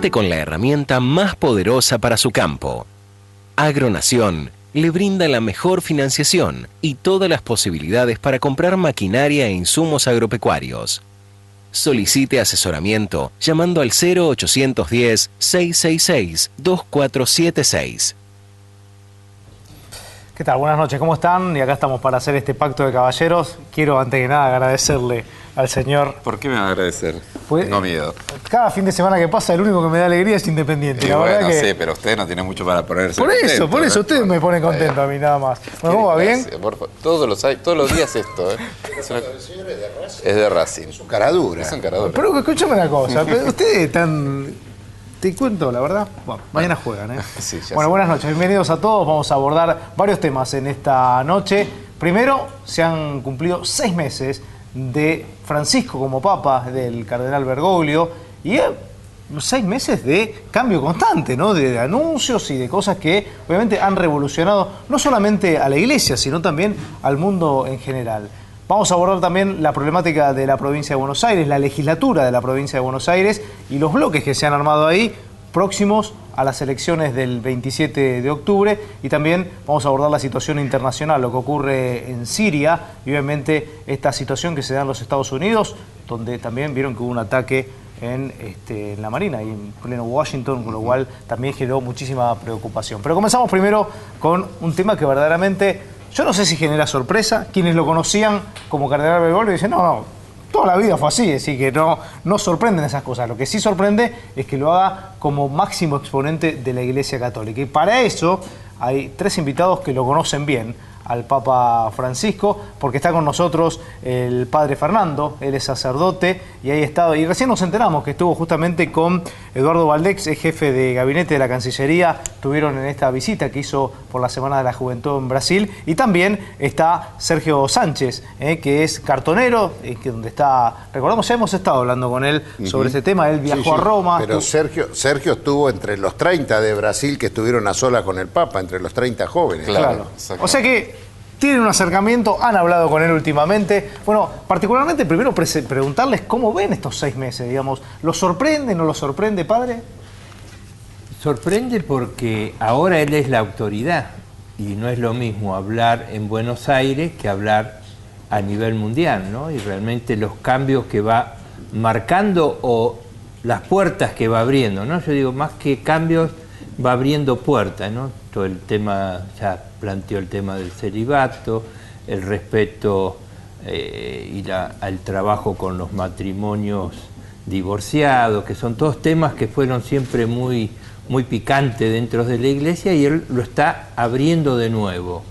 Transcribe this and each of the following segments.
Cuente con la herramienta más poderosa para su campo. Agronación le brinda la mejor financiación y todas las posibilidades para comprar maquinaria e insumos agropecuarios. Solicite asesoramiento llamando al 0810-666-2476. ¿Qué tal? Buenas noches, ¿cómo están? Y acá estamos para hacer este pacto de caballeros. Quiero, antes que nada, agradecerle al señor. ¿Por qué me va a agradecer? Tengo miedo. Cada fin de semana que pasa, el único que me da alegría es Independiente. La bueno, verdad que... sí, pero usted no tiene mucho para ponerse Por contento, eso, ustedes me ponen contento a mí, nada más. Bueno, ¿cómo va bien? Todos los días esto, ¿eh? Es de Racing. Es un cara dura. Es un cara dura. Pero escúchame una cosa, ustedes están... Te cuento, la verdad. Bueno, mañana juegan, ¿eh? Sí, bueno, buenas noches, bienvenidos a todos. Vamos a abordar varios temas en esta noche. Primero, se han cumplido 6 meses de Francisco como Papa, del Cardenal Bergoglio, y 6 meses de cambio constante, ¿no? De anuncios y de cosas que obviamente han revolucionado no solamente a la Iglesia, sino también al mundo en general. Vamos a abordar también la problemática de la provincia de Buenos Aires, la legislatura de la provincia de Buenos Aires y los bloques que se han armado ahí próximos a las elecciones del 27 de octubre. Y también vamos a abordar la situación internacional, lo que ocurre en Siria y obviamente esta situación que se da en los Estados Unidos, donde también vieron que hubo un ataque en la Marina y en pleno Washington, con lo cual también generó muchísima preocupación. Pero comenzamos primero con un tema que verdaderamente... Yo no sé si genera sorpresa. Quienes lo conocían como Cardenal Bergoglio dicen, no, toda la vida fue así, es decir, que no sorprenden esas cosas. Lo que sí sorprende es que lo haga como máximo exponente de la Iglesia Católica. Y para eso hay 3 invitados que lo conocen bien al Papa Francisco, porque está con nosotros el Padre Fernando, él es sacerdote, y ahí está, y recién nos enteramos que estuvo justamente con Eduardo Valdex, el jefe de gabinete de la Cancillería, estuvieron en esta visita que hizo por la Semana de la Juventud en Brasil, y también está Sergio Sánchez, que es cartonero, que donde está, recordamos, ya hemos estado hablando con él sobre este tema, él viajó a Roma. Pero Sergio estuvo entre los 30 de Brasil que estuvieron a solas con el Papa, entre los 30 jóvenes. Claro. O sea que tienen un acercamiento, han hablado con él últimamente. Bueno, particularmente primero preguntarles cómo ven estos 6 meses, digamos. ¿Los sorprende, no los sorprende, padre? Sorprende porque ahora él es la autoridad y no es lo mismo hablar en Buenos Aires que hablar a nivel mundial, ¿no? Y realmente los cambios que va marcando o las puertas que va abriendo, ¿no? Yo digo, más que cambios, va abriendo puertas, ¿no? Todo el tema, ya planteó el tema del celibato, el respeto al trabajo con los matrimonios divorciados, que son todos temas que fueron siempre muy picantes dentro de la Iglesia, y él lo está abriendo de nuevo.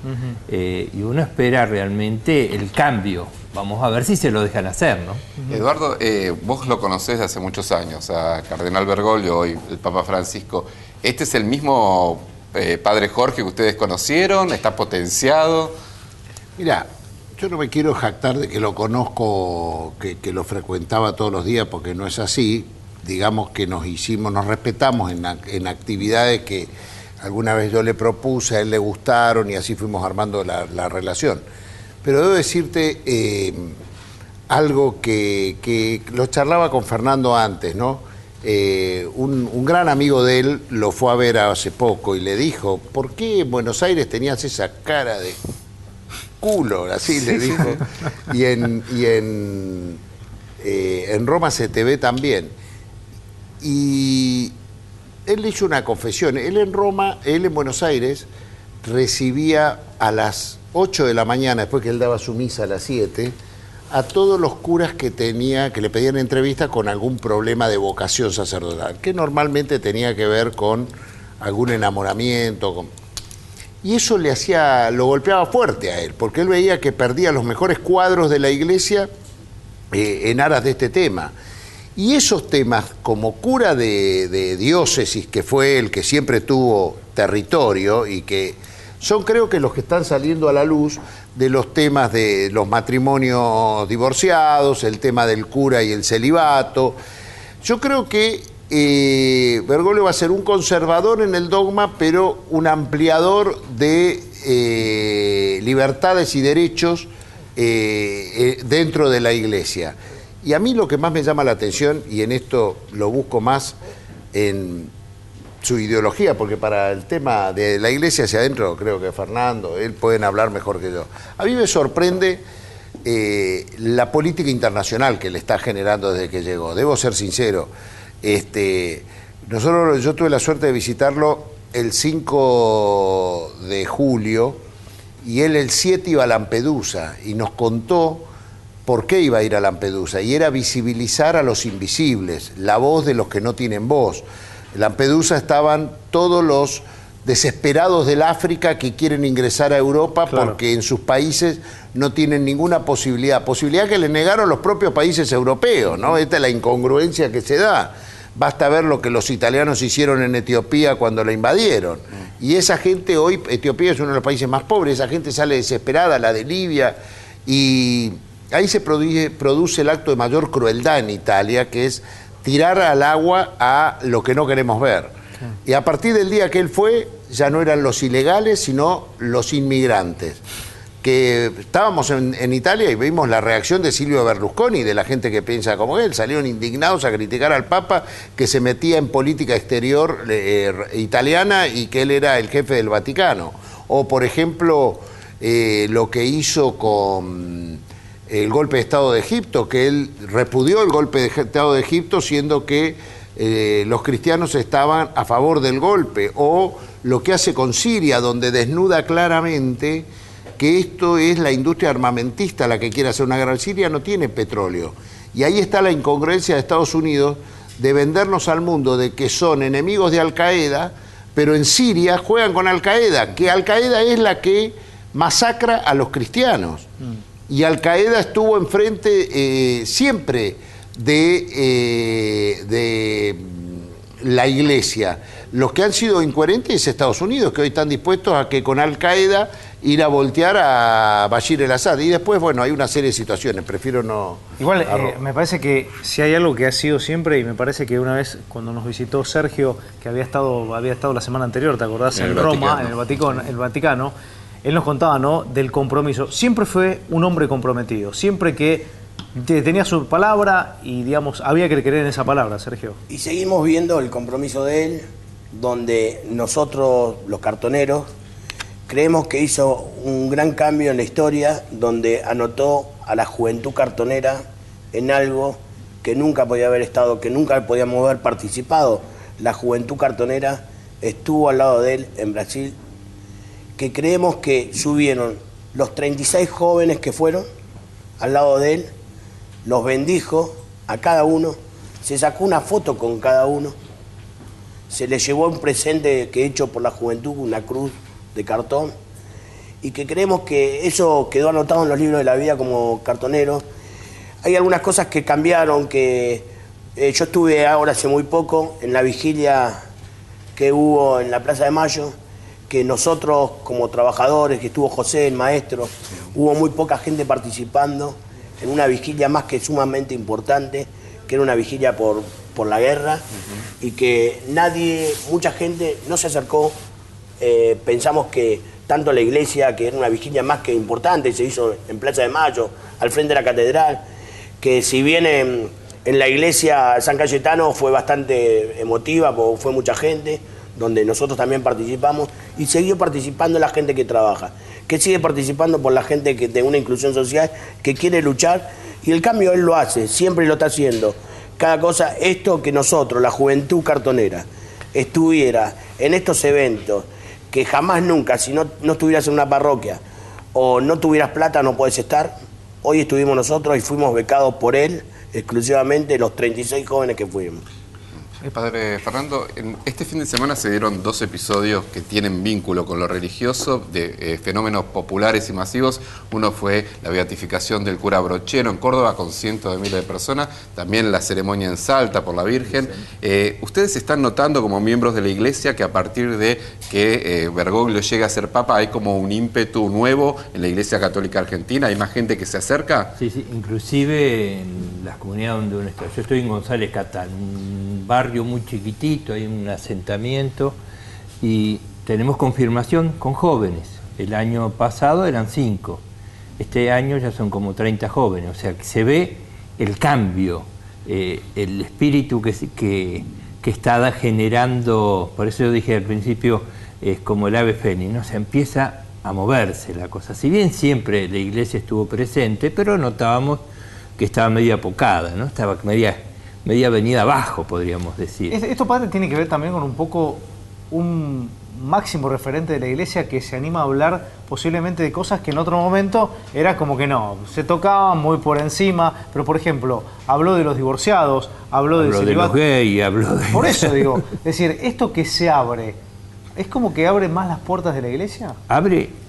Y uno espera realmente el cambio. Vamos a ver si se lo dejan hacer, ¿no? Eduardo, vos lo conocés de hace muchos años, a Cardenal Bergoglio, hoy el Papa Francisco. ¿Este es el mismo Padre Jorge que ustedes conocieron? ¿Está potenciado? Mirá, yo no me quiero jactar de que lo conozco, que lo frecuentaba todos los días, porque no es así. Digamos que nos respetamos en actividades que alguna vez yo le propuse, a él le gustaron y así fuimos armando la relación. Pero debo decirte algo que lo charlaba con Fernando antes, ¿no? Un gran amigo de él lo fue a ver hace poco y le dijo, ¿por qué en Buenos Aires tenías esa cara de culo? Así le dijo. Y en Roma se te ve también. Y él le hizo una confesión. Él en Buenos Aires recibía a las 8 de la mañana, después que él daba su misa a las 7, a todos los curas que le pedían entrevista con algún problema de vocación sacerdotal, que normalmente tenía que ver con algún enamoramiento. Y eso lo golpeaba fuerte a él, porque él veía que perdía los mejores cuadros de la Iglesia en aras de este tema. Y esos temas, como cura de diócesis, que fue el que siempre tuvo territorio y que son, creo que, los que están saliendo a la luz de los temas de los matrimonios divorciados, el tema del cura y el celibato. Yo creo que Bergoglio va a ser un conservador en el dogma, pero un ampliador de libertades y derechos dentro de la Iglesia. Y a mí lo que más me llama la atención, y en esto lo busco más en su ideología, porque para el tema de la iglesia hacia adentro, creo que Fernando, él pueden hablar mejor que yo. A mí me sorprende la política internacional que le está generando desde que llegó. Debo ser sincero, yo tuve la suerte de visitarlo el 5 de julio y él el 7 iba a Lampedusa y nos contó por qué iba a ir a Lampedusa, y era visibilizar a los invisibles, la voz de los que no tienen voz. En Lampedusa estaban todos los desesperados del África que quieren ingresar a Europa, claro, porque en sus países no tienen ninguna posibilidad que le negaron los propios países europeos, ¿no? Esta es la incongruencia que se da. Basta ver lo que los italianos hicieron en Etiopía cuando la invadieron. Y esa gente hoy, Etiopía es uno de los países más pobres, esa gente sale desesperada, la de Libia, y ahí se produce el acto de mayor crueldad en Italia, que es tirar al agua a lo que no queremos ver. Y a partir del día que él fue, ya no eran los ilegales, sino los inmigrantes. Que estábamos en Italia y vimos la reacción de Silvio Berlusconi, de la gente que piensa como él. Salieron indignados a criticar al Papa, que se metía en política exterior italiana y que él era el jefe del Vaticano. O, por ejemplo, lo que hizo con el golpe de Estado de Egipto, que él repudió el golpe de Estado de Egipto, siendo que los cristianos estaban a favor del golpe. O lo que hace con Siria, donde desnuda claramente que esto es la industria armamentista la que quiere hacer una guerra. Siria no tiene petróleo. Y ahí está la incongruencia de Estados Unidos de vendernos al mundo de que son enemigos de Al-Qaeda, pero en Siria juegan con Al-Qaeda, que Al-Qaeda es la que masacra a los cristianos. Y Al-Qaeda estuvo enfrente siempre de la iglesia. Los que han sido incoherentes es Estados Unidos, que hoy están dispuestos a que con Al-Qaeda ir a voltear a Bashir el-Assad. Y después, bueno, hay una serie de situaciones, prefiero no... Igual, me parece que si hay algo que ha sido siempre, y me parece que una vez cuando nos visitó Sergio, que había estado la semana anterior, ¿te acordás? En Roma, en el Vaticano, él nos contaba, ¿no?, del compromiso. Siempre fue un hombre comprometido, siempre que tenía su palabra y, digamos, había que creer en esa palabra, Sergio. Y seguimos viendo el compromiso de él, donde nosotros, los cartoneros, creemos que hizo un gran cambio en la historia, donde anotó a la juventud cartonera en algo que nunca podía haber estado, que nunca podíamos haber participado. La juventud cartonera estuvo al lado de él en Brasil, que creemos que subieron los 36 jóvenes que fueron al lado de él, los bendijo a cada uno, se sacó una foto con cada uno, se le llevó un presente que hecho por la juventud, una cruz de cartón, y que creemos que eso quedó anotado en los libros de la vida como cartonero. Hay algunas cosas que cambiaron, que yo estuve ahora hace muy poco en la vigilia que hubo en la Plaza de Mayo, que nosotros como trabajadores, que estuvo José, el maestro, hubo muy poca gente participando en una vigilia más que sumamente importante, que era una vigilia por la guerra, y que mucha gente no se acercó. Pensamos que tanto la iglesia, que era una vigilia más que importante, se hizo en Plaza de Mayo, al frente de la catedral, que si bien en la iglesia San Cayetano fue bastante emotiva, porque fue mucha gente, donde nosotros también participamos, y siguió participando la gente que trabaja, que sigue participando por la gente que de una inclusión social, que quiere luchar, y el cambio él lo hace, siempre lo está haciendo. Cada cosa, esto que nosotros, la juventud cartonera, estuviera en estos eventos, que jamás nunca, si no estuvieras en una parroquia o no tuvieras plata, no podés estar. Hoy estuvimos nosotros y fuimos becados por él, exclusivamente los 36 jóvenes que fuimos. Padre Fernando, este fin de semana se dieron 2 episodios que tienen vínculo con lo religioso, de fenómenos populares y masivos. Uno fue la beatificación del cura Brochero en Córdoba con cientos de miles de personas, también la ceremonia en Salta por la Virgen. ¿Ustedes están notando como miembros de la Iglesia que a partir de que Bergoglio llegue a ser Papa hay como un ímpetu nuevo en la Iglesia Católica Argentina? ¿Hay más gente que se acerca? Sí, inclusive en las comunidades donde uno está. Yo estoy en González Catán, un barrio muy chiquitito, hay un asentamiento y tenemos confirmación con jóvenes. El año pasado eran 5, este año ya son como 30 jóvenes, o sea que se ve el cambio, el espíritu que que está generando, por eso yo dije al principio, es como el ave fénix, ¿no? Se empieza a moverse la cosa. Si bien siempre la iglesia estuvo presente, pero notábamos que estaba media apocada, ¿no? Estaba media venida abajo, podríamos decir. Esto, padre, tiene que ver también con un poco un máximo referente de la iglesia que se anima a hablar posiblemente de cosas que en otro momento era como que no, se tocaban muy por encima, pero por ejemplo, habló de los divorciados, habló de los gays, habló de... Por eso digo, es decir, esto que se abre, ¿es como que abre más las puertas de la iglesia?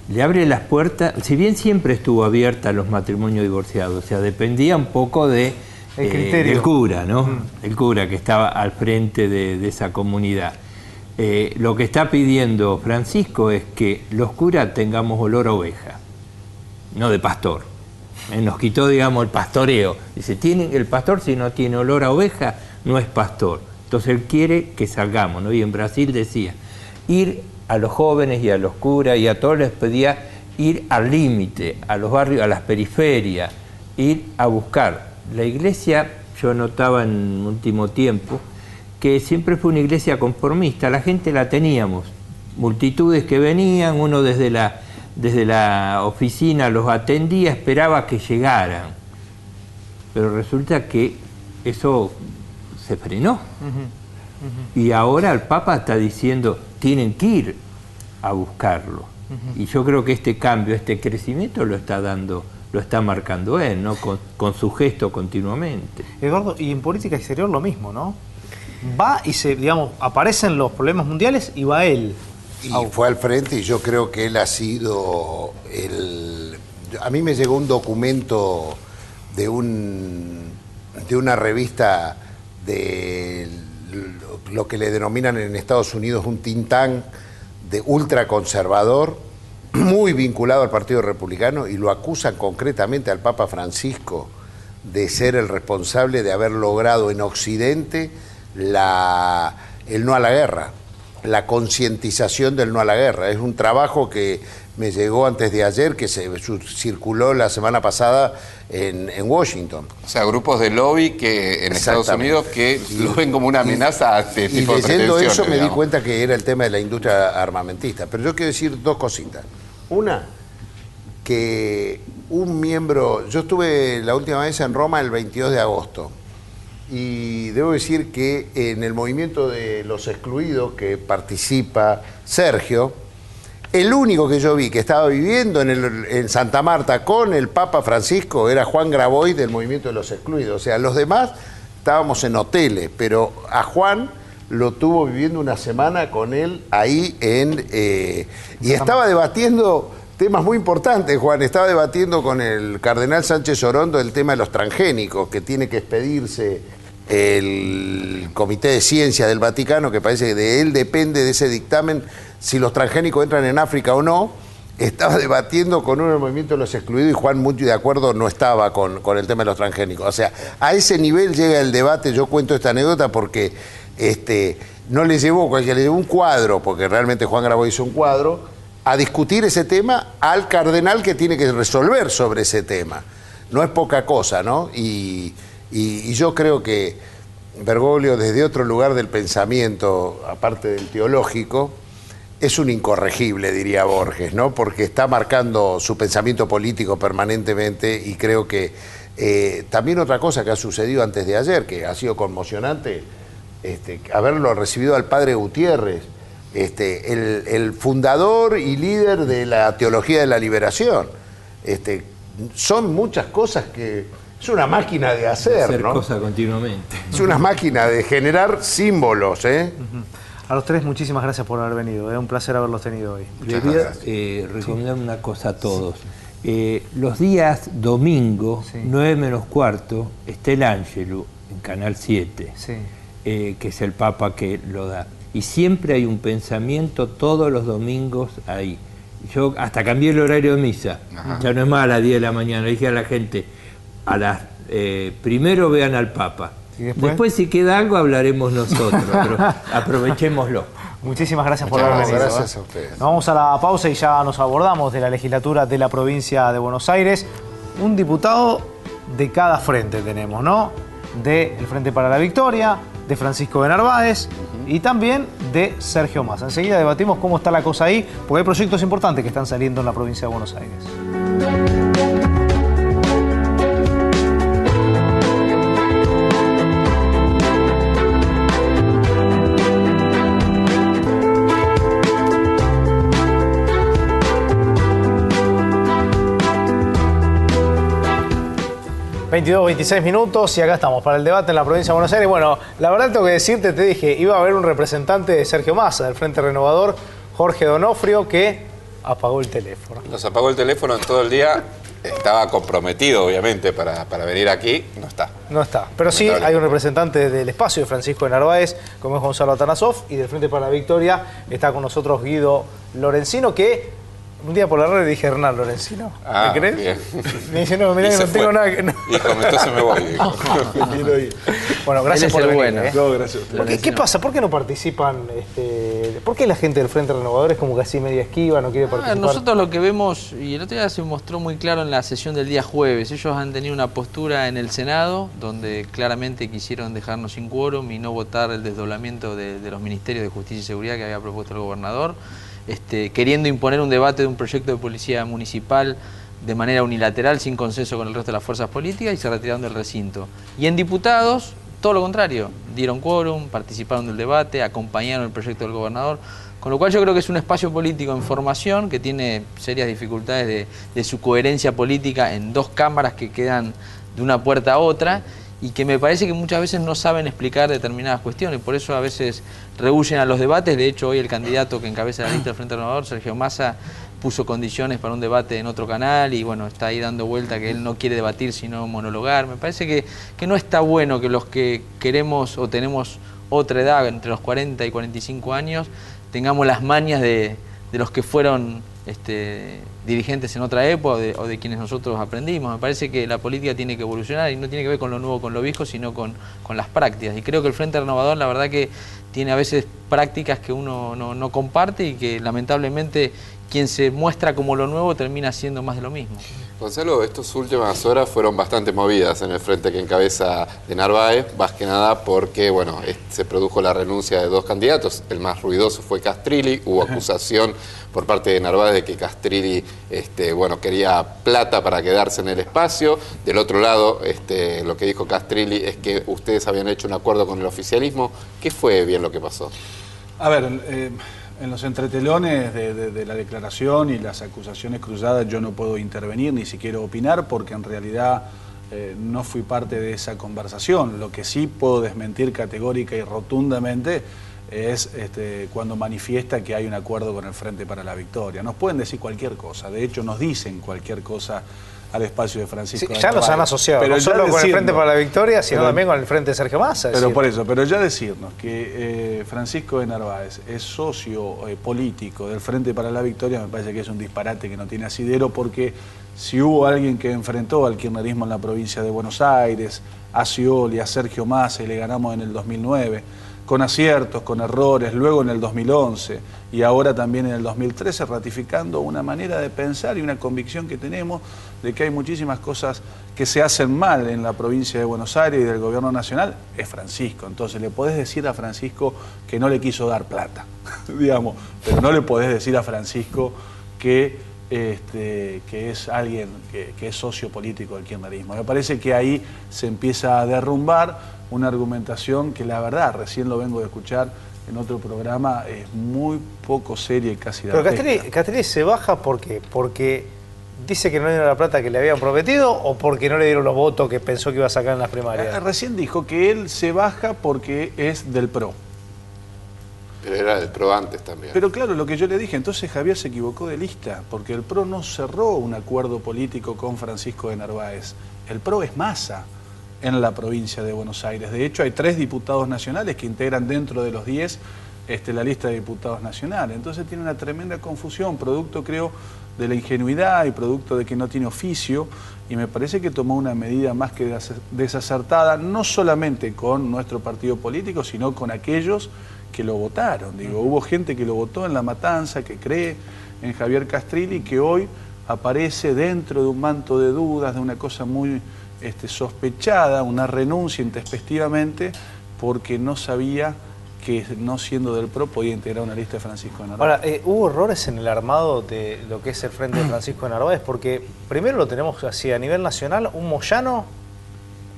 Le abre las puertas, si bien siempre estuvo abierta a los matrimonios divorciados, o sea, dependía un poco de el criterio del cura, ¿no? El cura que estaba al frente de esa comunidad. Lo que está pidiendo Francisco es que los curas tengamos olor a oveja, no de pastor. Nos quitó, digamos, el pastoreo. Dice, el pastor si no tiene olor a oveja, no es pastor. Entonces él quiere que salgamos, ¿no? Y en Brasil decía, ir a los jóvenes y a los curas y a todos les pedía ir al límite, a los barrios, a las periferias, ir a buscar. La iglesia, yo notaba en último tiempo, que siempre fue una iglesia conformista, la gente la teníamos, multitudes que venían, uno desde la oficina los atendía, esperaba que llegaran, pero resulta que eso se frenó. Y ahora el Papa está diciendo, tienen que ir a buscarlo. Y yo creo que este cambio, este crecimiento lo está marcando él, ¿no? Con su gesto continuamente. Eduardo, y en política exterior lo mismo, ¿no? Va y aparecen los problemas mundiales y va él. Y fue al frente y yo creo que él ha sido A mí me llegó un documento de una revista de lo que le denominan en Estados Unidos un think tank de ultraconservador, muy vinculado al Partido Republicano, y lo acusan concretamente al Papa Francisco de ser el responsable de haber logrado en Occidente el no a la guerra, la concientización del no a la guerra. Es un trabajo que me llegó antes de ayer, que circuló la semana pasada en Washington. O sea, grupos de lobby que en Estados Unidos que lo ven como una amenaza a este tipo de pretensiones. Y leyendo eso me di cuenta que era el tema de la industria armamentista. Pero yo quiero decir dos cositas. Una, que un miembro... Yo estuve la última vez en Roma el 22 de agosto. Y debo decir que en el movimiento de los excluidos que participa Sergio, el único que yo vi que estaba viviendo en Santa Marta con el Papa Francisco era Juan Grabois del movimiento de los excluidos. O sea, los demás estábamos en hoteles, pero a Juan lo tuvo viviendo una semana con él ahí y estaba debatiendo temas muy importantes, Juan. Estaba debatiendo con el cardenal Sánchez Orondo el tema de los transgénicos, que tiene que expedirse el Comité de Ciencia del Vaticano, que parece que de él depende de ese dictamen si los transgénicos entran en África o no. Estaba debatiendo con uno del movimiento de los excluidos y Juan muy de acuerdo no estaba con el tema de los transgénicos. O sea, a ese nivel llega el debate. Yo cuento esta anécdota porque no le llevó cualquiera, le llevó un cuadro, porque realmente Juan Grabois hizo un cuadro, a discutir ese tema al cardenal que tiene que resolver sobre ese tema. No es poca cosa, ¿no? Y yo creo que Bergoglio, desde otro lugar del pensamiento, aparte del teológico, es un incorregible, diría Borges, ¿no? Porque está marcando su pensamiento político permanentemente, y creo que también otra cosa que ha sucedido antes de ayer, que ha sido conmocionante, haberlo recibido al padre Gutiérrez, el fundador y líder de la teología de la liberación. Son muchas cosas que... Es una máquina de hacer, ¿no? Cosas continuamente. Es una máquina de generar símbolos, ¿eh? A los tres, muchísimas gracias por haber venido. Es un placer haberlos tenido hoy. Les voy a recomendar una cosa a todos. Los días domingo, 9 menos cuarto, está el Ángelo en Canal 7, que es el Papa que lo da. Y siempre hay un pensamiento todos los domingos ahí. Yo hasta cambié el horario de misa. Ya no es más a las 10 de la mañana. Le dije a la gente, primero vean al Papa. ¿Y después si queda algo hablaremos nosotros, pero aprovechémoslo. Muchísimas gracias por haber venido. Gracias a ustedes. Nos vamos a la pausa y ya nos abordamos de la legislatura de la provincia de Buenos Aires. Un diputado de cada frente tenemos, ¿no? Del Frente para la Victoria, de Francisco de Narváez y también de Sergio Massa. Enseguida debatimos cómo está la cosa ahí, porque hay proyectos importantes que están saliendo en la provincia de Buenos Aires. 22, 26 minutos y acá estamos para el debate en la provincia de Buenos Aires. Bueno, la verdad tengo que decirte, te dije, iba a haber un representante de Sergio Massa, del Frente Renovador, Jorge Donofrio, que apagó el teléfono. Nos apagó el teléfono en todo el día, estaba comprometido obviamente para venir aquí, no está. No está, pero sí hay un representante del espacio de Francisco de Narváez, como es Gonzalo Atanasov, y del Frente para la Victoria está con nosotros Guido Lorenzino, que... Un día por la radio dije Hernán Lorenzino. Ah, ¿me crees? Bien. Me dice, no, mirá que no tengo nada que... No. Dijo, entonces me voy. Bueno, gracias por venir. Bueno. No, gracias. ¿Qué pasa? ¿Por qué no participan? ¿Por qué la gente del Frente Renovador es como que así media esquiva, no quiere participar? Nosotros lo que vemos, y el otro día se mostró muy claro en la sesión del día jueves, ellos han tenido una postura en el Senado, donde claramente quisieron dejarnos sin quórum y no votar el desdoblamiento de los ministerios de Justicia y Seguridad que había propuesto el gobernador. Queriendo imponer un debate de un proyecto de policía municipal de manera unilateral, sin consenso con el resto de las fuerzas políticas, y se retiraron del recinto. Y en diputados, todo lo contrario, dieron quórum, participaron del debate, acompañaron el proyecto del gobernador, con lo cual yo creo que es un espacio político en formación que tiene serias dificultades de su coherencia política en dos cámaras que quedan de una puerta a otra, y que me parece que muchas veces no saben explicar determinadas cuestiones, por eso a veces rehuyen a los debates. De hecho, hoy el candidato que encabeza la lista del Frente Renovador, Sergio Massa, puso condiciones para un debate en otro canal y bueno, está ahí dando vuelta que él no quiere debatir sino monologar. Me parece que no está bueno que los que queremos o tenemos otra edad, entre los 40 y 45 años, tengamos las mañas de los que fueron dirigentes en otra época o de quienes nosotros aprendimos. Me parece que la política tiene que evolucionar y no tiene que ver con lo nuevo, con lo viejo, sino con las prácticas. Y creo que el Frente Renovador, la verdad que tiene a veces prácticas que uno no comparte y que lamentablemente quien se muestra como lo nuevo termina siendo más de lo mismo. Gonzalo, estas últimas horas fueron bastante movidas en el frente que encabeza de Narváez, más que nada porque bueno, se produjo la renuncia de dos candidatos. El más ruidoso fue Castrilli, hubo acusación por parte de Narváez de que Castrilli quería plata para quedarse en el espacio. Del otro lado, lo que dijo Castrilli es que ustedes habían hecho un acuerdo con el oficialismo. ¿Qué fue bien lo que pasó? A ver, en los entretelones de la declaración y las acusaciones cruzadas yo no puedo intervenir ni siquiera opinar porque en realidad no fui parte de esa conversación. Lo que sí puedo desmentir categórica y rotundamente es cuando manifiesta que hay un acuerdo con el Frente para la Victoria. Nos pueden decir cualquier cosa, de hecho nos dicen cualquier cosa al espacio de Francisco. Sí, ya nos han asociado, pero no solo con el Frente para la Victoria, sino también con el Frente de Sergio Massa. Pero ya decirnos que Francisco de Narváez es socio político del Frente para la Victoria me parece que es un disparate que no tiene asidero, porque si hubo alguien que enfrentó al kirchnerismo en la provincia de Buenos Aires, a Scioli, a Sergio Massa, y le ganamos en el 2009, con aciertos, con errores, luego en el 2011 y ahora también en el 2013, ratificando una manera de pensar y una convicción que tenemos de que hay muchísimas cosas que se hacen mal en la provincia de Buenos Aires y del gobierno nacional, es Francisco. Entonces le podés decir a Francisco que no le quiso dar plata, digamos, pero no le podés decir a Francisco que es alguien que es socio político del kirchnerismo. Me parece que ahí se empieza a derrumbar una argumentación que la verdad, recién lo vengo de escuchar en otro programa, es muy poco seria y casi dantesca. Pero Castrilli se baja porque dice que no le dieron la plata que le habían prometido o porque no le dieron los votos que pensó que iba a sacar en las primarias. Recién dijo que él se baja porque es del PRO. Pero era del PRO antes también. Pero claro, lo que yo le dije, entonces Javier se equivocó de lista, porque el PRO no cerró un acuerdo político con Francisco de Narváez. El PRO es Massa en la provincia de Buenos Aires. De hecho, hay 3 diputados nacionales que integran dentro de los 10 la lista de diputados nacionales. Entonces tiene una tremenda confusión, producto, creo, de la ingenuidad y producto de que no tiene oficio, y me parece que tomó una medida más que desacertada, no solamente con nuestro partido político, sino con aquellos que lo votaron. Digo, hubo gente que lo votó en La Matanza, que cree en Javier Castrilli, que hoy aparece dentro de un manto de dudas, de una cosa muy sospechada, una renuncia intempestivamente porque no sabía que no siendo del PRO podía integrar una lista de Francisco de Narváez. Ahora, ¿hubo errores en el armado de lo que es el Frente de Francisco de Narváez? Porque primero lo tenemos así a nivel nacional, un Moyano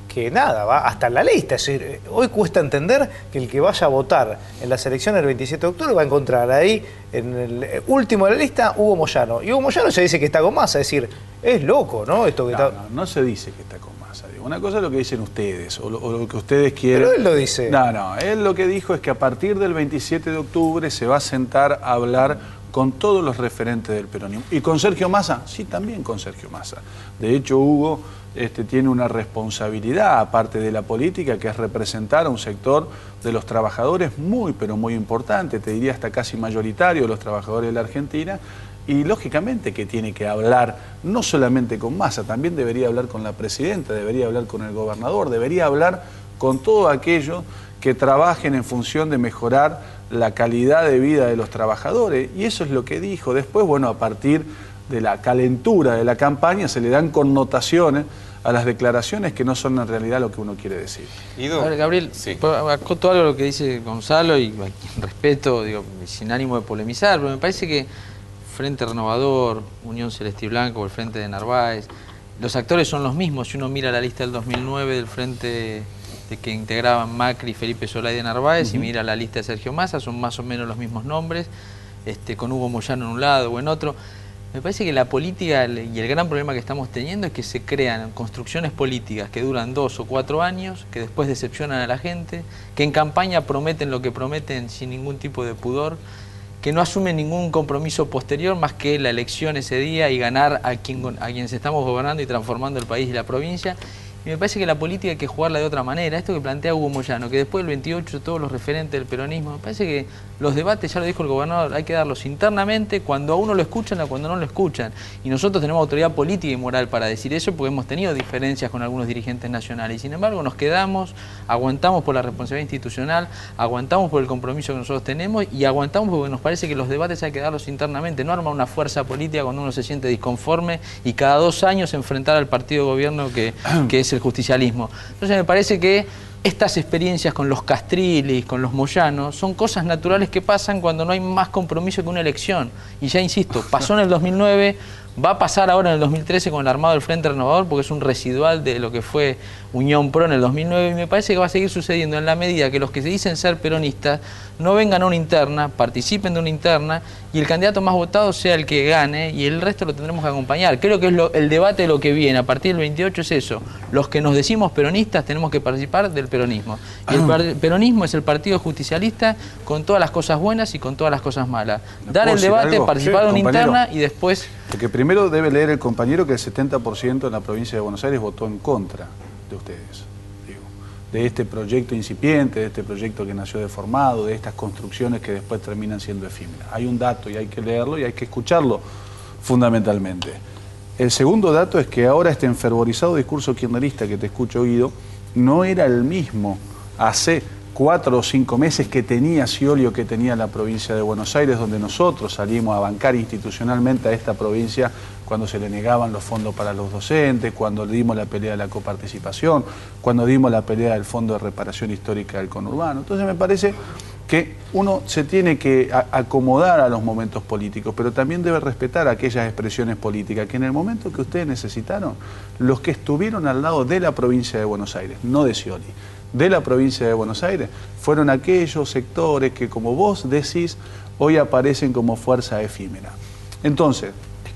que nada, va hasta en la lista. Es decir, hoy cuesta entender que el que vaya a votar en las elecciones del 27 de octubre va a encontrar ahí, en el último de la lista, Hugo Moyano. Y Hugo Moyano ya dice que está con Massa, es decir, es loco, ¿no? Esto que no se dice que está con Massa. Una cosa es lo que dicen ustedes, o lo que ustedes quieren. Pero él lo dice. No, él lo que dijo es que a partir del 27 de octubre se va a sentar a hablar con todos los referentes del peronismo. ¿Y con Sergio Massa? Sí, también con Sergio Massa. De hecho, Hugo tiene una responsabilidad, aparte de la política, que es representar a un sector de los trabajadores muy, pero muy importante, te diría hasta casi mayoritario de los trabajadores de la Argentina, y lógicamente que tiene que hablar no solamente con Massa, también debería hablar con la presidenta, debería hablar con el gobernador, debería hablar con todos aquellos que trabajen en función de mejorar la calidad de vida de los trabajadores, y eso es lo que dijo. Después, bueno, a partir de la calentura de la campaña se le dan connotaciones a las declaraciones que no son en realidad lo que uno quiere decir. A ver, Gabriel, sí, acoto algo a lo que dice Gonzalo y respeto, digo, sin ánimo de polemizar, pero me parece que Frente Renovador, Unión Celeste y Blanco, el Frente de Narváez, los actores son los mismos. Si uno mira la lista del 2009 del Frente de que integraban Macri, Felipe Solá y de Narváez, y mira la lista de Sergio Massa, son más o menos los mismos nombres, con Hugo Moyano en un lado o en otro. Me parece que la política y el gran problema que estamos teniendo es que se crean construcciones políticas que duran 2 o 4 años, que después decepcionan a la gente, que en campaña prometen lo que prometen sin ningún tipo de pudor, que no asumen ningún compromiso posterior más que la elección ese día y ganar a quienes estamos gobernando y transformando el país y la provincia. Y me parece que la política hay que jugarla de otra manera. Esto que plantea Hugo Moyano, que después del 28 todos los referentes del peronismo, me parece que los debates, ya lo dijo el gobernador, hay que darlos internamente, cuando a uno lo escuchan o cuando no lo escuchan. Y nosotros tenemos autoridad política y moral para decir eso, porque hemos tenido diferencias con algunos dirigentes nacionales. Y sin embargo nos quedamos, aguantamos por la responsabilidad institucional, aguantamos por el compromiso que nosotros tenemos y aguantamos porque nos parece que los debates hay que darlos internamente, no armar una fuerza política cuando uno se siente disconforme y cada 2 años enfrentar al partido de gobierno que es el justicialismo. Entonces me parece que estas experiencias con los Castrilis, con los Moyanos, son cosas naturales que pasan cuando no hay más compromiso que una elección. Y ya insisto, pasó en el 2009, va a pasar ahora en el 2013 con el armado del Frente Renovador, porque es un residual de lo que fue Unión Pro en el 2009, y me parece que va a seguir sucediendo en la medida que los que se dicen ser peronistas no vengan a una interna, participen de una interna, y el candidato más votado sea el que gane, y el resto lo tendremos que acompañar. Creo que es el debate de lo que viene a partir del 28 es eso. Los que nos decimos peronistas tenemos que participar del peronismo. Y el peronismo es el partido justicialista con todas las cosas buenas y con todas las cosas malas. Dar el debate, participar de una interna y después... Porque primero debe leer el compañero que el 70% en la provincia de Buenos Aires votó en contra de ustedes, digo, de este proyecto incipiente, de este proyecto que nació deformado, de estas construcciones que después terminan siendo efímeras. Hay un dato y hay que leerlo y hay que escucharlo fundamentalmente. El segundo dato es que ahora este enfervorizado discurso kirchnerista que te escucho, Guido, no era el mismo hace 4 o 5 meses que tenía Scioli o que tenía la provincia de Buenos Aires, donde nosotros salimos a bancar institucionalmente a esta provincia cuando se le negaban los fondos para los docentes, cuando dimos la pelea de la coparticipación, cuando dimos la pelea del Fondo de Reparación Histórica del Conurbano. Entonces me parece que uno se tiene que acomodar a los momentos políticos, pero también debe respetar aquellas expresiones políticas que en el momento que ustedes necesitaron, los que estuvieron al lado de la provincia de Buenos Aires, no de Scioli, de la provincia de Buenos Aires, fueron aquellos sectores que, como vos decís, hoy aparecen como fuerza efímera. Entonces,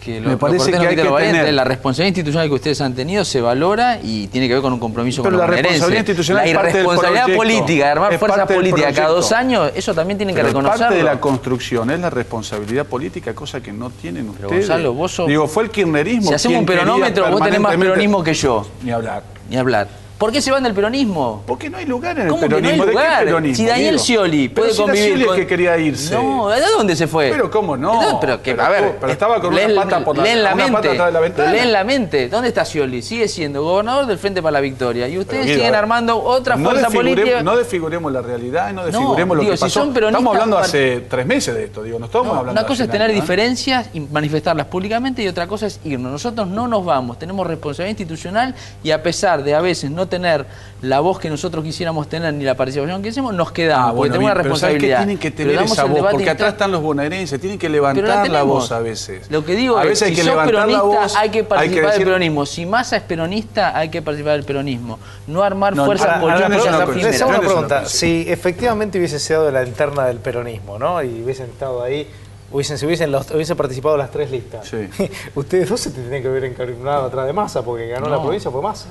me parece que hay que tener... La responsabilidad institucional que ustedes han tenido se valora y tiene que ver con un compromiso con la responsabilidad institucional. La irresponsabilidad política, de armar fuerza política cada 2 años, eso también tienen que reconocerlo. Parte de la construcción es la responsabilidad política, cosa que no tienen ustedes. Pero Gonzalo, vos sos... Digo, fue el kirchnerismo. Si hacemos un peronómetro, vos tenés más peronismo que yo. Ni hablar. Ni hablar. ¿Por qué se van del peronismo? Porque no hay lugar en el ¿Cómo peronismo. Que no hay lugar? ¿De qué peronismo? Si Daniel Scioli puede convivir Scioli con... es que quería irse. No, ¿de dónde se fue? Pero ¿cómo no? Pero a ver, pero estaba con una pata por leen la una mente, pata atrás de la ventana. leen la mente. ¿Dónde está Scioli? Sigue siendo gobernador del Frente para la Victoria. Y ustedes siguen armando otra fuerza política. No desfiguremos la realidad, no desfiguremos lo que pasó. Estamos hablando hace 3 meses de esto, digo, no estamos hablando. Una cosa es tener diferencias y manifestarlas públicamente y otra cosa es irnos. Nosotros no nos vamos, tenemos responsabilidad institucional y a pesar de a veces no tener la voz que nosotros quisiéramos tener ni la participación que hicimos, nos quedamos, porque tenemos una pero ¿sabes qué? responsabilidad. Tienen que Pero tener damos esa el voz, debate porque atrás interno. están los bonaerenses, tienen que Pero levantar la tenemos. voz a veces. Lo que digo a es, veces hay si que sos levantar peronista, la voz, hay que participar decir, del peronismo. Si Massa es peronista, hay que participar del peronismo. No armar No, fuerzas ahora, Ahora, políticas no, les efímeras. hago una Yo en eso no pregunta. coincido. Si efectivamente hubiese sido de la interna del peronismo, ¿no? Y hubiesen estado ahí, hubiesen participado las tres listas. Sí. Ustedes dos se tendrían que haber encarnado atrás de Massa, porque ganó la provincia fue Massa.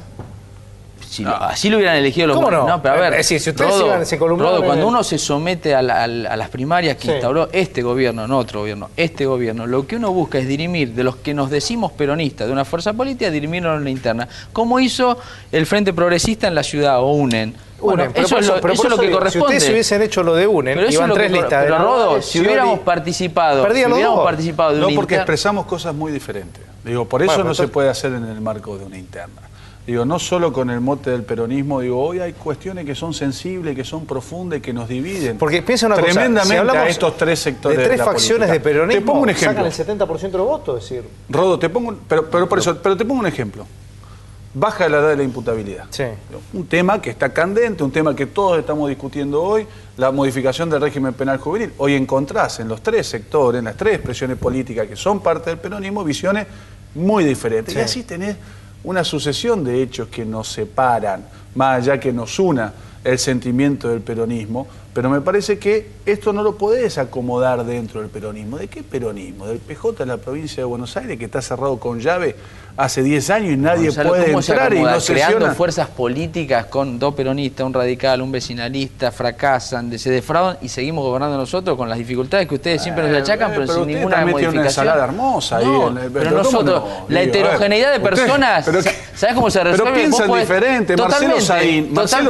Si así lo hubieran elegido los ¿Cómo no? No, pero a ver, Es decir, si ustedes se columnaron Rodo, en cuando el- uno se somete a las primarias que Sí. instauró este gobierno, no otro gobierno, este gobierno, lo que uno busca es dirimir de los que nos decimos peronistas de una fuerza política, dirimirnos en la interna. Como hizo el Frente Progresista en la ciudad, o UNEN. Bueno, Pero eso por es lo, pero eso por es lo que digo, corresponde. Si ustedes hubiesen hecho lo de UNEN, Pero eso iban es lo tres que listas. Pero de Rodo, Narváez, si hubiéramos Scioli. participado, Perdían los dos. de No, una porque interna. expresamos cosas muy diferentes. Digo, por eso Bueno, no entonces- se puede hacer en el marco de una interna. Digo, no solo con el mote del peronismo, digo, hoy hay cuestiones que son sensibles, que son profundas y que nos dividen. Porque piensa una cosa, tremendamente si hablamos a estos tres sectores de tres la facciones política. de peronismo, Te pongo un ejemplo. sacan el 70% de los votos, es decir. Rodo, te pongo, pero por eso, pero te pongo un ejemplo. Baja la edad de la imputabilidad. Sí. Un tema que está candente, un tema que todos estamos discutiendo hoy, la modificación del régimen penal juvenil. Hoy encontrás en los tres sectores, en las tres expresiones políticas que son parte del peronismo, visiones muy diferentes. Sí. Y así tenés una sucesión de hechos que nos separan, más allá que nos una el sentimiento del peronismo, pero me parece que esto no lo podés acomodar dentro del peronismo. ¿De qué peronismo? ¿Del PJ de la provincia de Buenos Aires, que está cerrado con llave hace 10 años y nadie Gonzalo, puede ¿cómo se entrar y acomoda? no Creando sesiona? fuerzas políticas con dos peronistas, un radical, un vecinalista, fracasan, se defraudan y seguimos gobernando nosotros con las dificultades que ustedes siempre nos achacan, pero sin usted ninguna también tiene modificación. una ensalada hermosa ahí No, en el- pero ¿cómo nosotros, no? la Digo, heterogeneidad de usted- personas, pero- ¿sabes cómo se resuelve? Pero piensan Vos podés- diferente. Marcelo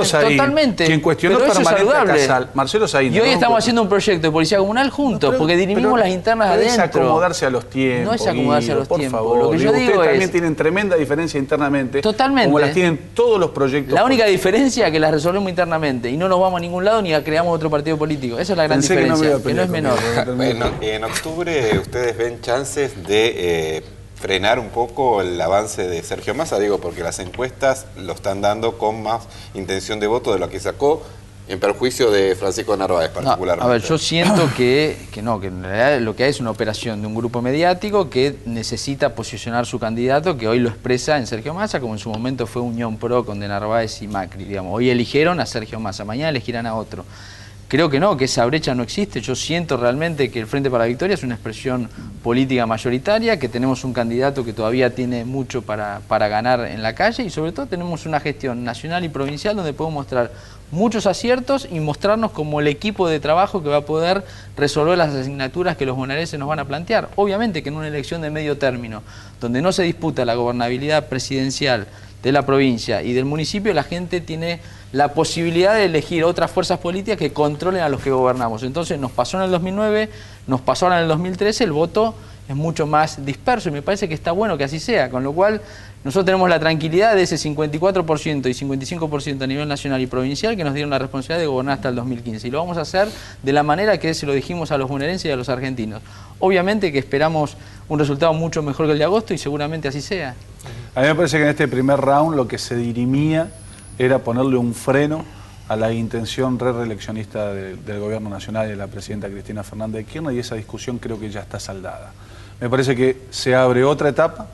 Saín, totalmente, quien cuestionó pero eso es permanente a saludable. Casal. Marcelo Saín. Y hoy ¿no? estamos haciendo un proyecto de policía comunal juntos, porque dirimimos las internas pero es adentro. acomodarse a los tiempos. No es acomodarse a los Guido, tiempos. Por favor. Lo que yo digo ustedes también es... tienen tremenda diferencia internamente. Totalmente. Como las tienen todos los proyectos. La única diferencia es que las resolvemos internamente y no nos vamos a ningún lado ni creamos otro partido político. Esa es la gran Pensé que no me diferencia, iba a que no es pelear menor. conmigo. En octubre ustedes ven chances de frenar un poco el avance de Sergio Massa, digo, porque las encuestas lo están dando con más intención de voto de lo que sacó, en perjuicio de Francisco Narváez No, particularmente. a ver, yo siento que en realidad lo que hay es una operación de un grupo mediático que necesita posicionar su candidato, que hoy lo expresa en Sergio Massa, como en su momento fue Unión Pro con de Narváez y Macri, digamos. Hoy eligieron a Sergio Massa, mañana elegirán a otro. Creo que no, que esa brecha no existe. Yo siento realmente que el Frente para la Victoria es una expresión política mayoritaria, que tenemos un candidato que todavía tiene mucho para ganar en la calle y sobre todo tenemos una gestión nacional y provincial donde podemos mostrar muchos aciertos y mostrarnos como el equipo de trabajo que va a poder resolver las asignaturas que los bonaerenses nos van a plantear. Obviamente que en una elección de medio término, donde no se disputa la gobernabilidad presidencial de la provincia y del municipio, la gente tiene la posibilidad de elegir otras fuerzas políticas que controlen a los que gobernamos. Entonces nos pasó en el 2009, nos pasó ahora en el 2013, el voto es mucho más disperso y me parece que está bueno que así sea, con lo cual nosotros tenemos la tranquilidad de ese 54% y 55% a nivel nacional y provincial que nos dieron la responsabilidad de gobernar hasta el 2015 y lo vamos a hacer de la manera que se lo dijimos a los bonaerenses y a los argentinos. Obviamente que esperamos un resultado mucho mejor que el de agosto y seguramente así sea. A mí me parece que en este primer round lo que se dirimía era ponerle un freno a la intención reeleccionista del gobierno nacional y de la presidenta Cristina Fernández de Kirchner y esa discusión creo que ya está saldada. Me parece que se abre otra etapa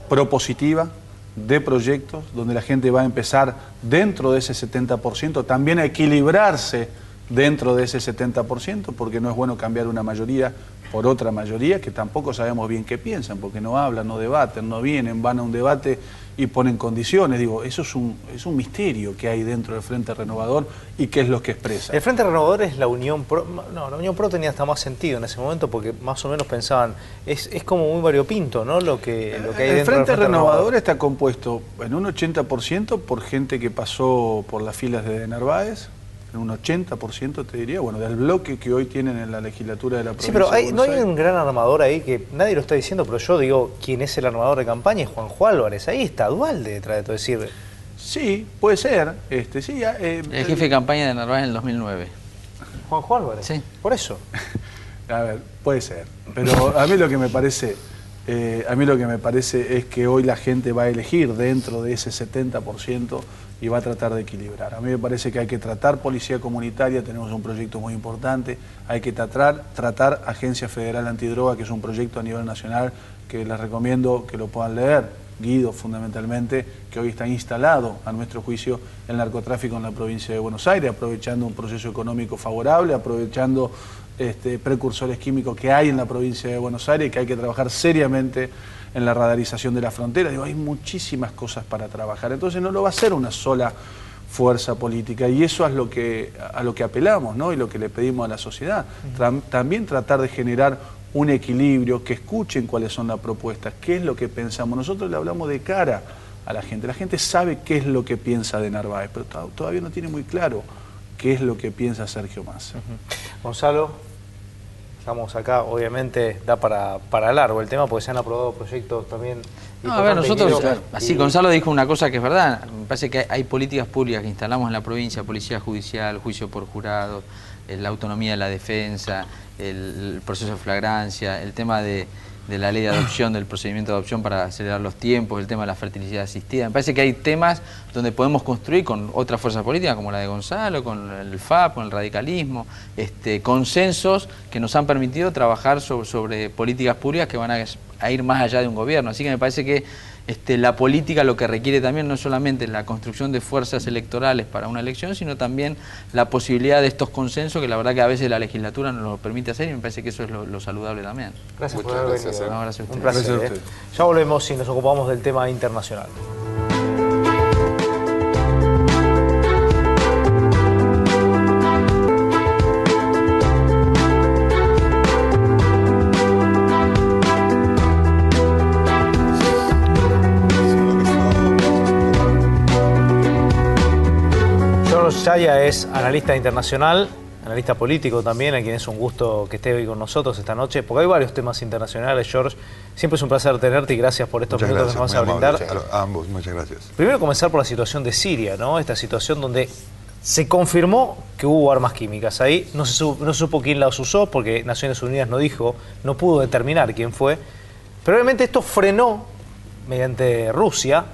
propositiva de proyectos donde la gente va a empezar dentro de ese 70% también a equilibrarse dentro de ese 70% porque no es bueno cambiar una mayoría por otra mayoría que tampoco sabemos bien qué piensan porque no hablan, no debaten, no vienen, van a un debate y ponen condiciones. Digo, eso es un misterio que hay dentro del Frente Renovador y qué es lo que expresa. El Frente Renovador es la Unión Pro. No, la Unión Pro tenía hasta más sentido en ese momento porque más o menos pensaban, es como muy variopinto, ¿no? Lo que hay El dentro del Frente Renovador está compuesto en un 80% por gente que pasó por las filas de Narváez, en un 80% te diría, bueno, del bloque que hoy tienen en la legislatura de la provincia. Sí, pero de Buenos no hay Aires. un gran armador ahí que nadie lo está diciendo, pero yo digo, ¿quién es el armador de campaña? Es Juanjo Álvarez. Ahí está Dualde detrás de todo. Es decir, Sí, puede ser. Sí, El jefe de campaña de Narváez en el 2009. Juanjo Álvarez. Sí. Por eso. A ver, puede ser. Pero a mí lo que me parece A mí lo que me parece es que hoy la gente va a elegir dentro de ese 70% y va a tratar de equilibrar. A mí me parece que hay que tratar policía comunitaria, tenemos un proyecto muy importante, hay que tratar Agencia Federal Antidroga, que es un proyecto a nivel nacional que les recomiendo que lo puedan leer, Guido fundamentalmente, que hoy está instalado, a nuestro juicio, el narcotráfico en la provincia de Buenos Aires, aprovechando un proceso económico favorable, aprovechando precursores químicos que hay en la provincia de Buenos Aires, que hay que trabajar seriamente en la radarización de la frontera. Digo, hay muchísimas cosas para trabajar, entonces no lo va a hacer una sola fuerza política, y eso es a lo que apelamos, ¿no? Y lo que le pedimos a la sociedad. También tratar de generar un equilibrio, que escuchen cuáles son las propuestas, qué es lo que pensamos. Nosotros le hablamos de cara a la gente sabe qué es lo que piensa de Narváez, pero todavía no tiene muy claro qué es lo que piensa Sergio Massa. Gonzalo, estamos acá, obviamente da para largo el tema, porque se han aprobado proyectos también. No, a ver, nosotros, así Gonzalo dijo una cosa que es verdad, me parece que hay políticas públicas que instalamos en la provincia, policía judicial, juicio por jurado, la autonomía de la defensa, el proceso de flagrancia, el tema de la ley de adopción, del procedimiento de adopción para acelerar los tiempos, el tema de la fertilidad asistida. Me parece que hay temas donde podemos construir con otras fuerzas políticas, como la de Gonzalo, con el FAP, con el radicalismo, consensos que nos han permitido trabajar sobre políticas públicas que van a ir más allá de un gobierno. Así que me parece que la política lo que requiere también no es solamente la construcción de fuerzas electorales para una elección, sino también la posibilidad de estos consensos, que la verdad que a veces la legislatura no lo permite hacer, y me parece que eso es lo saludable también. Gracias por Muchas haber gracias, venido. No, gracias a ustedes. Un placer. Gracias a usted. Ya volvemos y nos ocupamos del tema internacional. Chaya es analista internacional, analista político también, a quien es un gusto que esté hoy con nosotros esta noche, porque hay varios temas internacionales. George, siempre es un placer tenerte y gracias por estos minutos que nos vas a brindar. A ambos, muchas gracias. Primero comenzar por la situación de Siria, ¿no? Esta situación donde se confirmó que hubo armas químicas ahí, no se supo quién las usó, porque Naciones Unidas no dijo, no pudo determinar quién fue, pero obviamente esto frenó, mediante Rusia,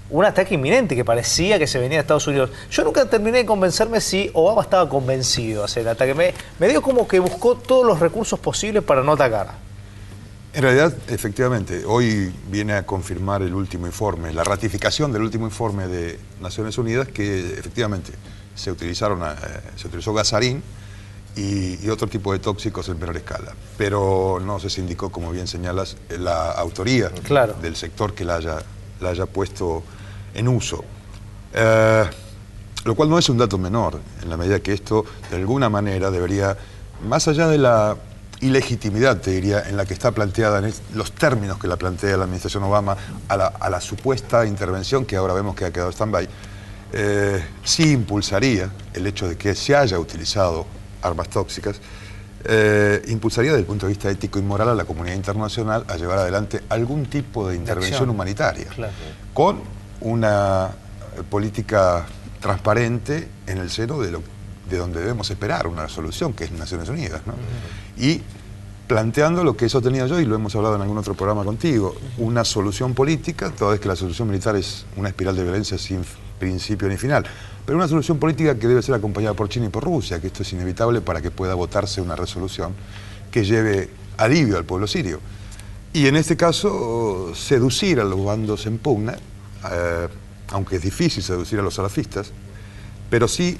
un ataque inminente que parecía que se venía de Estados Unidos. Yo nunca terminé de convencerme si Obama estaba convencido de hacer el ataque. Me dio como que buscó todos los recursos posibles para no atacar. En realidad, efectivamente, hoy viene a confirmar el último informe, la ratificación del último informe de Naciones Unidas, que efectivamente se utilizó gasarín y otro tipo de tóxicos en menor escala. Pero no se indicó, como bien señalas, la autoría del sector que la haya puesto en uso. Lo cual no es un dato menor, en la medida que esto, de alguna manera, debería, más allá de la ilegitimidad, te diría, en la que está planteada, en los términos que la plantea la administración Obama, a la supuesta intervención que ahora vemos que ha quedado stand-by, sí impulsaría el hecho de que se haya utilizado armas tóxicas, impulsaría desde el punto de vista ético y moral a la comunidad internacional a llevar adelante algún tipo de intervención humanitaria, con una política transparente en el seno de donde debemos esperar una solución, que es Naciones Unidas, ¿no? Y planteando lo que eso tenía yo, y lo hemos hablado en algún otro programa contigo, una solución política, toda vez que la solución militar es una espiral de violencia sin principio ni final, pero una solución política que debe ser acompañada por China y por Rusia, que esto es inevitable para que pueda votarse una resolución que lleve alivio al pueblo sirio. Y en este caso, seducir a los bandos en pugna, aunque es difícil seducir a los salafistas, pero sí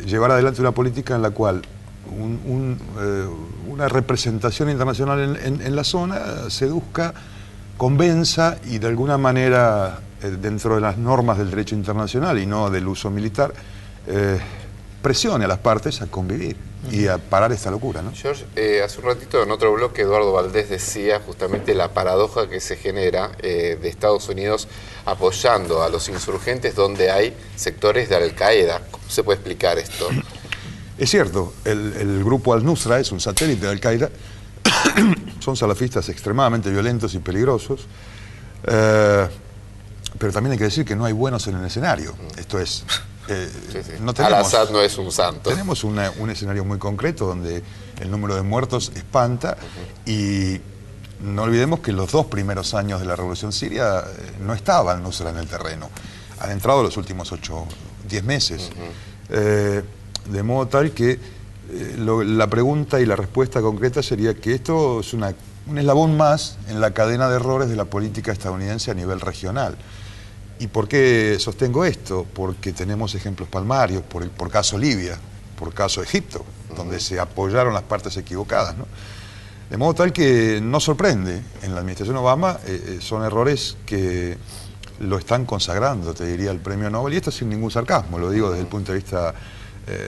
llevar adelante una política en la cual una representación internacional en la zona seduzca, convenza y de alguna manera, dentro de las normas del derecho internacional y no del uso militar, presione a las partes a convivir y a parar esta locura, ¿no? George, hace un ratito en otro bloque Eduardo Valdés decía justamente la paradoja que se genera de Estados Unidos apoyando a los insurgentes donde hay sectores de Al-Qaeda. ¿Cómo se puede explicar esto? Es cierto, el grupo Al-Nusra es un satélite de Al-Qaeda, son salafistas extremadamente violentos y peligrosos, pero también hay que decir que no hay buenos en el escenario. Esto es... no tenemos, Al-Assad no es un santo. Tenemos un escenario muy concreto donde el número de muertos espanta y no olvidemos que los 2 primeros años de la revolución siria no estaba al-Nusra en el terreno. Han entrado los últimos 10 meses. De modo tal que la pregunta y la respuesta concreta sería que esto es un eslabón más en la cadena de errores de la política estadounidense a nivel regional. ¿Y por qué sostengo esto? Porque tenemos ejemplos palmarios, por caso Libia, por caso Egipto, donde se apoyaron las partes equivocadas, ¿no? De modo tal que no sorprende, en la administración Obama son errores que lo están consagrando, te diría, el premio Nobel, y esto sin ningún sarcasmo, lo digo desde el punto de vista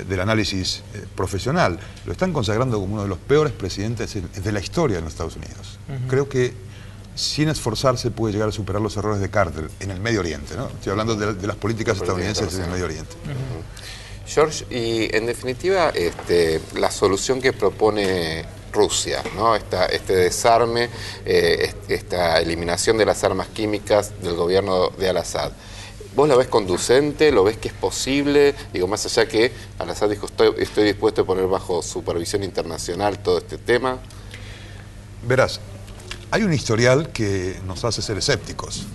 del análisis profesional, lo están consagrando como uno de los peores presidentes de la historia de los Estados Unidos. Creo que sin esforzarse puede llegar a superar los errores de Carter en el Medio Oriente, ¿no? Estoy hablando de las políticas estadounidenses en el Medio Oriente. George, y en definitiva, la solución que propone Rusia, ¿no? Este desarme, esta eliminación de las armas químicas del gobierno de Al-Assad, ¿vos lo ves conducente? ¿Lo ves que es posible? Digo, más allá que Al-Assad dijo, estoy dispuesto a poner bajo supervisión internacional todo este tema. Verás, hay un historial que nos hace ser escépticos.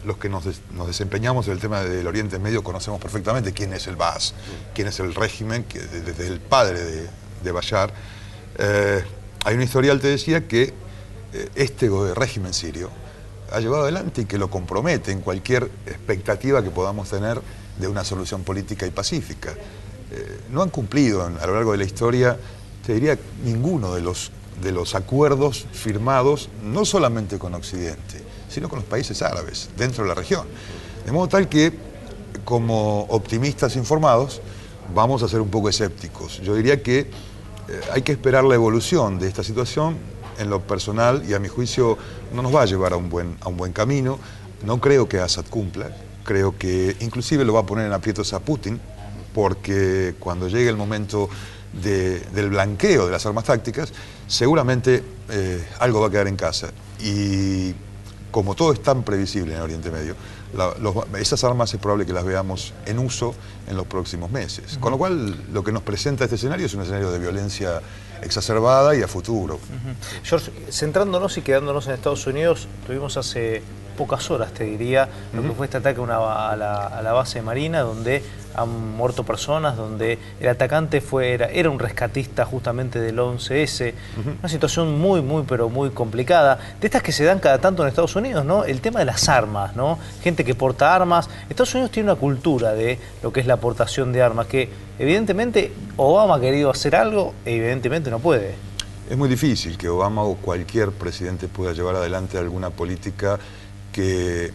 Los que nos desempeñamos en el tema del Oriente Medio conocemos perfectamente quién es el Baas, quién es el régimen, que desde el padre de Bashar. Hay un historial, te decía, que este régimen sirio ha llevado adelante y que lo compromete en cualquier expectativa que podamos tener de una solución política y pacífica. No han cumplido a lo largo de la historia, te diría, ninguno de los acuerdos firmados, no solamente con Occidente, sino con los países árabes, dentro de la región. De modo tal que, como optimistas informados, vamos a ser un poco escépticos. Yo diría que hay que esperar la evolución de esta situación. En lo personal, y a mi juicio, no nos va a llevar a un buen camino. No creo que Assad cumpla. Creo que inclusive lo va a poner en aprietos a Putin, porque cuando llegue el momento del blanqueo de las armas tácticas, seguramente algo va a quedar en casa. Y como todo es tan previsible en el Oriente Medio, esas armas es probable que las veamos en uso en los próximos meses. Con lo cual, lo que nos presenta este escenario es un escenario de violencia exacerbada y a futuro. George, centrándonos y quedándonos en Estados Unidos, tuvimos hace pocas horas, te diría, lo que fue este ataque a la base marina, donde han muerto personas, donde el atacante era un rescatista justamente del 11S. Una situación pero muy complicada. De estas que se dan cada tanto en Estados Unidos, ¿no? El tema de las armas, ¿no? Gente que porta armas. Estados Unidos tiene una cultura de lo que es la aportación de armas, que evidentemente Obama ha querido hacer algo, e evidentemente no puede. Es muy difícil que Obama o cualquier presidente pueda llevar adelante alguna política que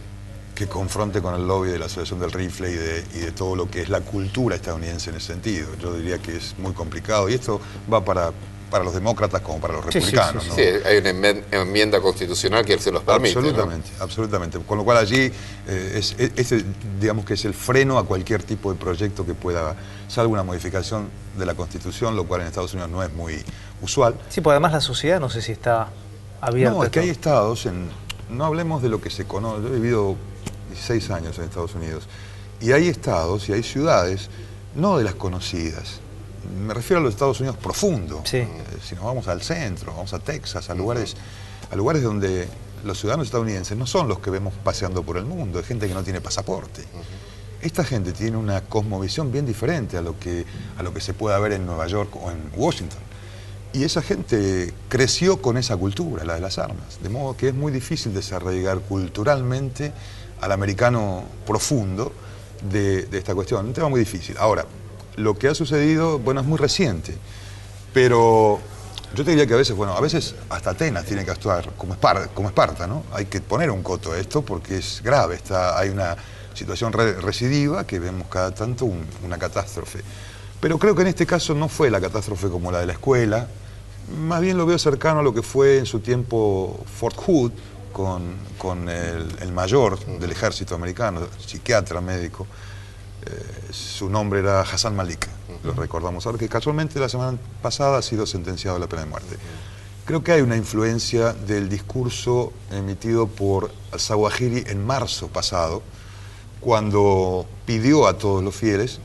confronte con el lobby de la Asociación del Rifle y de todo lo que es la cultura estadounidense en ese sentido. Yo diría que es muy complicado, y esto va para los demócratas como para los republicanos. Sí, hay una enmienda constitucional que se los permite. Absolutamente, ¿no? Absolutamente. Con lo cual allí, digamos que es el freno a cualquier tipo de proyecto que pueda, salvo una modificación de la Constitución, lo cual en Estados Unidos no es muy usual. Sí, porque además la sociedad no sé si está abierta. No, es que hay estados, no hablemos de lo que se conoce, yo he vivido 16 años en Estados Unidos, y hay estados y hay ciudades, no de las conocidas, me refiero a los Estados Unidos profundo. Sí. Si nos vamos al centro, vamos a Texas, a lugares donde los ciudadanos estadounidenses no son los que vemos paseando por el mundo, hay gente que no tiene pasaporte. Esta gente tiene una cosmovisión bien diferente a lo que se pueda ver en Nueva York o en Washington. Y esa gente creció con esa cultura, la de las armas, de modo que es muy difícil desarraigar culturalmente al americano profundo de esta cuestión. Un tema muy difícil. Ahora, lo que ha sucedido, bueno, es muy reciente, pero yo te diría que a veces hasta Atenas tiene que actuar como Esparta, ¿no? Hay que poner un coto a esto porque es grave, hay una situación recidiva que vemos cada tanto una catástrofe. Pero creo que en este caso no fue la catástrofe como la de la escuela, más bien lo veo cercano a lo que fue en su tiempo Fort Hood, con el mayor del ejército americano, psiquiatra, médico. Su nombre era Hassan Malik, lo recordamos ahora, que casualmente la semana pasada ha sido sentenciado a la pena de muerte. Creo que hay una influencia del discurso emitido por al-Zawahiri en marzo pasado, cuando pidió a todos los fieles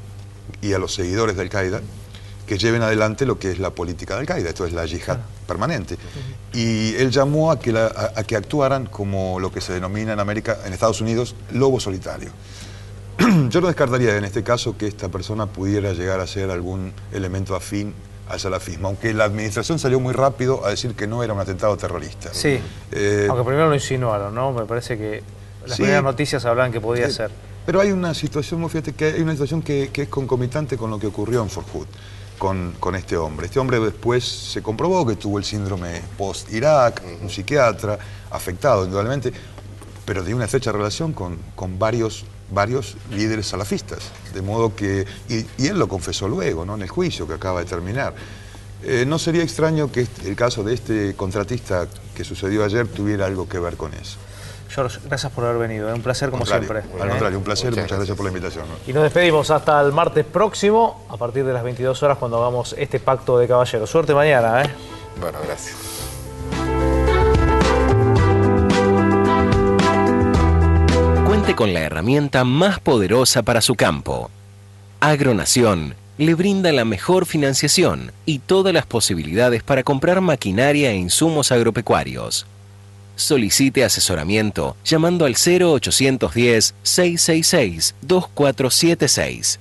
y a los seguidores de Al-Qaeda que lleven adelante lo que es la política de Al-Qaeda, esto es la yihad permanente. Y él llamó a que actuaran como lo que se denomina en Estados Unidos, lobo solitario. Yo no descartaría en este caso que esta persona pudiera llegar a ser algún elemento afín al salafismo, aunque la administración salió muy rápido a decir que no era un atentado terrorista. Sí, aunque primero lo insinuaron, ¿no? Me parece que las primeras noticias hablaban que podía ser. Pero hay una situación, fíjate que hay una situación que es concomitante con lo que ocurrió en Fort Hood, con este hombre. Este hombre después se comprobó que tuvo el síndrome post-Irak, un psiquiatra afectado indudablemente, pero tenía una estrecha relación con varios líderes salafistas, de modo que, y él lo confesó luego, ¿no?, en el juicio que acaba de terminar. No sería extraño que el caso de este contratista que sucedió ayer tuviera algo que ver con eso. George, gracias por haber venido, un placer como siempre. Al contrario, un placer, muchas gracias por la invitación, ¿no? Y nos despedimos hasta el martes próximo, a partir de las 22 horas, cuando hagamos este pacto de caballeros. Suerte mañana, ¿eh? Bueno, gracias. Cuente con la herramienta más poderosa para su campo. Agronación le brinda la mejor financiación y todas las posibilidades para comprar maquinaria e insumos agropecuarios. Solicite asesoramiento llamando al 0810-666-2476.